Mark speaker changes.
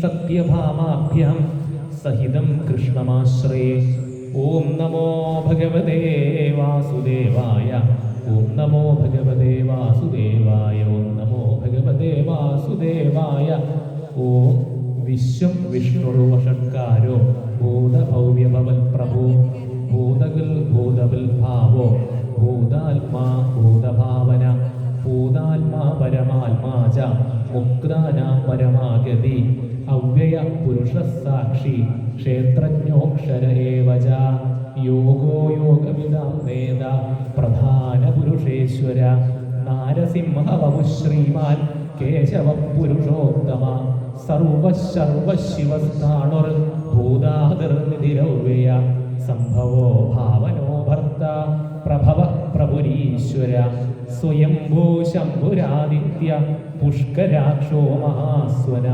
Speaker 1: സത്യഭാമാഭ്യാം സഹിതം കൃഷ്ണമാശ്രയേ. ഓം നമോ ഭഗവതേ വാസുദേവായ. ഓം നമോ ഭഗവതേ വാസുദേവായ. ഓം നമോ ഭഗവതേ വാസുദേവായ. ഓം വിശ്വം വിഷ്ണുർവഷട്കാരോ ഭൂതഭവ്യഭവൽ പ്രഭു ഭൂതകൽ ഭൂതവൽ ഭാവോ ഭൂതാത്മാ ഭൂതഭാവന ഭൂതാത്മാ പരമാത്മാ ച മുക്താനാം പരമാഗതി അവ്യയ പുരുഷസാക്ഷി ക്ഷേത്രജ്ഞോക്ഷര ഏവ ച യോഗോ യോഗവിദാം വേദ പ്രധാന പുരുഷേശ്വര നാരസിംഹവപു ശ്രീമാൻ കേശവ പുരുഷോത്തമ സർവശിവസ്ഥാണുർ ഭൂതാതിർനിധിരൗവ്യയ സംഭവോ ഭാവനോ ഭർത്ത പ്രഭവ പ്രഭുരീശ്വര സ്വയംഭൂ ശംഭുരാദിത്യ പുഷ്കരാക്ഷോ മഹാസ്വന